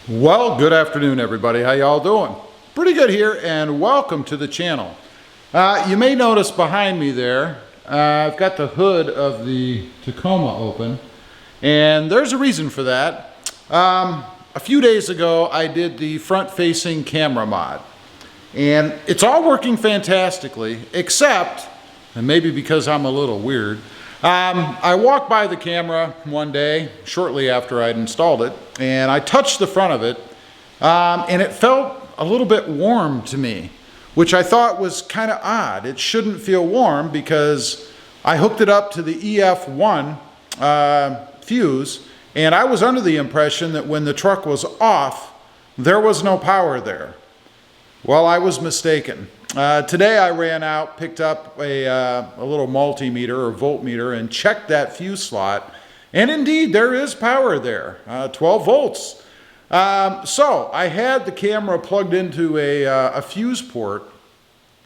Well, good afternoon, everybody. How y'all doing? Pretty good here, and welcome to the channel. You may notice behind me there, I've got the hood of the Tacoma open, and there's a reason for that. A few days ago, I did the front-facing camera mod, and it's all working fantastically, except, and maybe because I'm a little weird, I walked by the camera one day shortly after I'd installed it, and I touched the front of it, and it felt a little bit warm to me, which I thought was kind of odd. It shouldn't feel warm because I hooked it up to the EF1 fuse, and I was under the impression that when the truck was off, there was no power there. Well, I was mistaken. Today I ran out, picked up a little multimeter or voltmeter and checked that fuse slot, and indeed there is power there, 12 volts. So I had the camera plugged into a fuse port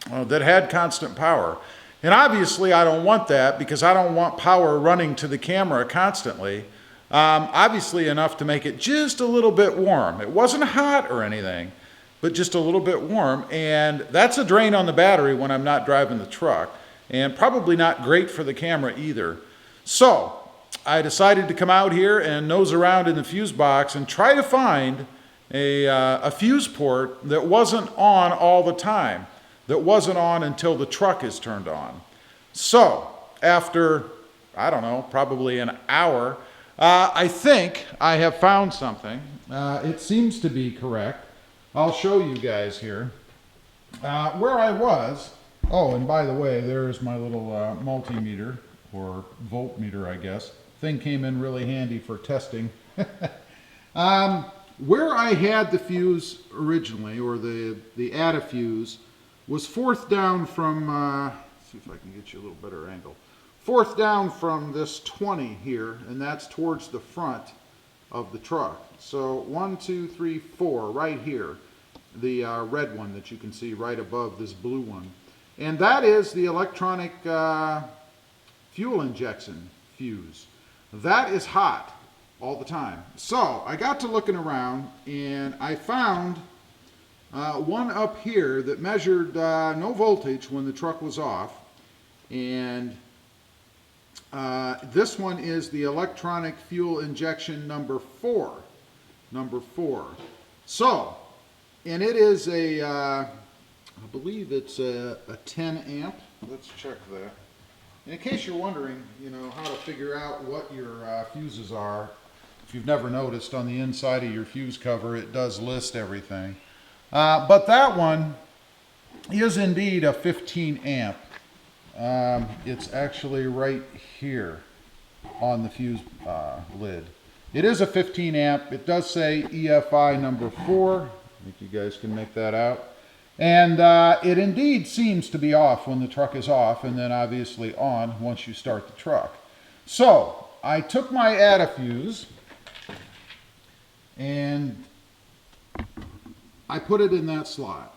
that had constant power. And obviously I don't want that because I don't want power running to the camera constantly. Obviously enough to make it just a little bit warm. It wasn't hot or anything, but just a little bit warm, and that's a drain on the battery when I'm not driving the truck, and probably not great for the camera either. So I decided to come out here and nose around in the fuse box and try to find a fuse port that wasn't on all the time, that wasn't on until the truck is turned on. So after, I don't know, probably an hour, I think I have found something. It seems to be correct. I'll show you guys here where I was. Oh, and by the way, there's my little multimeter, or voltmeter, I guess. Thing came in really handy for testing. Where I had the fuse originally, or the add a fuse, was fourth down from, let's see if I can get you a little better angle. Fourth down from this 20 here, and that's towards the front of the truck. So 1, 2, 3, 4 right here, the red one that you can see right above this blue one, and that is the electronic fuel injection fuse. That is hot all the time. So I got to looking around and I found one up here that measured no voltage when the truck was off, and this one is the electronic fuel injection number 4. So, and it is I believe it's a 10 amp. Let's check that. In case you're wondering, you know, how to figure out what your fuses are, if you've never noticed, on the inside of your fuse cover, it does list everything. But that one is indeed a 15 amp. It's actually right here on the fuse lid. It is a 15 amp. It does say EFI number 4. I think you guys can make that out. And it indeed seems to be off when the truck is off, and then obviously on once you start the truck. So I took my add-a fuse and I put it in that slot.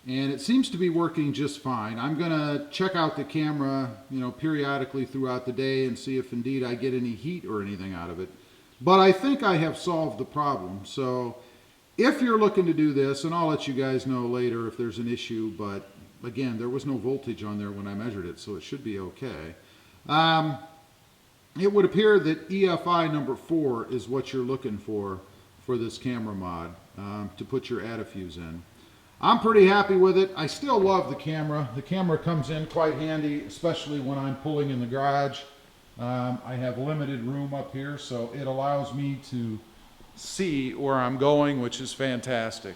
And it seems to be working just fine. I'm going to check out the camera, you know, periodically throughout the day and see if indeed I get any heat or anything out of it. But I think I have solved the problem. So if you're looking to do this, and I'll let you guys know later if there's an issue, but again, there was no voltage on there when I measured it, so it should be okay. It would appear that EFI number 4 is what you're looking for this camera mod, to put your add-a fuse in. I'm pretty happy with it. I still love the camera. The camera comes in quite handy, especially when I'm pulling in the garage. I have limited room up here, so it allows me to see where I'm going, which is fantastic.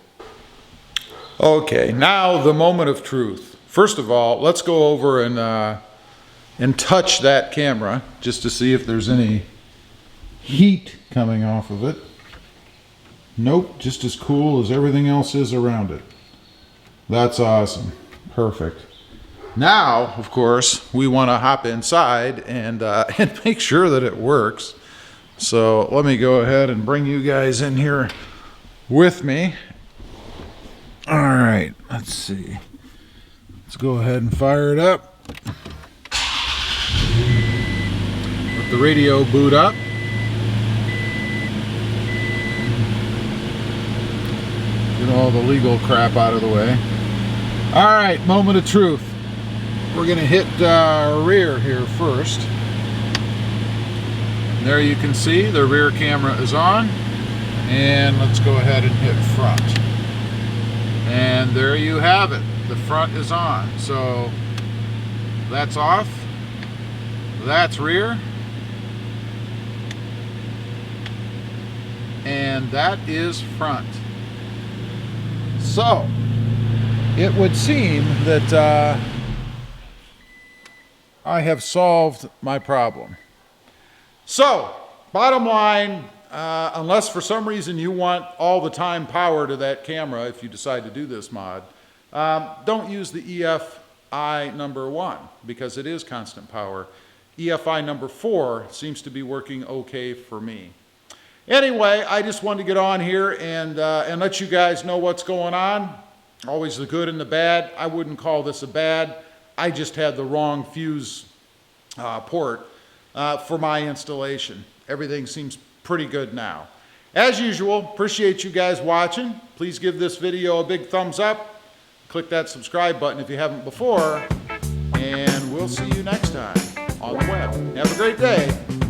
Okay, now the moment of truth. First of all, let's go over and touch that camera just to see if there's any heat coming off of it. Nope, just as cool as everything else is around it. That's awesome. Perfect. Now, of course, we want to hop inside and make sure that it works. So let me go ahead and bring you guys in here with me. All right, let's see. Let's go ahead and fire it up. Let the radio boot up. all the legal crap out of the way. All right, moment of truth. We're gonna hit rear here first. And there you can see the rear camera is on. And let's go ahead and hit front. And there you have it. The front is on. So that's off. That's rear. And that is front. So it would seem that I have solved my problem. So bottom line, unless for some reason you want all the time power to that camera, if you decide to do this mod, don't use the EFI number 1 because it is constant power. EFI number 4 seems to be working okay for me. Anyway, I just wanted to get on here and let you guys know what's going on. Always the good and the bad. I wouldn't call this a bad. I just had the wrong fuse port for my installation. Everything seems pretty good now. As usual, appreciate you guys watching. Please give this video a big thumbs up. Click that subscribe button if you haven't before. And we'll see you next time on the web. Have a great day.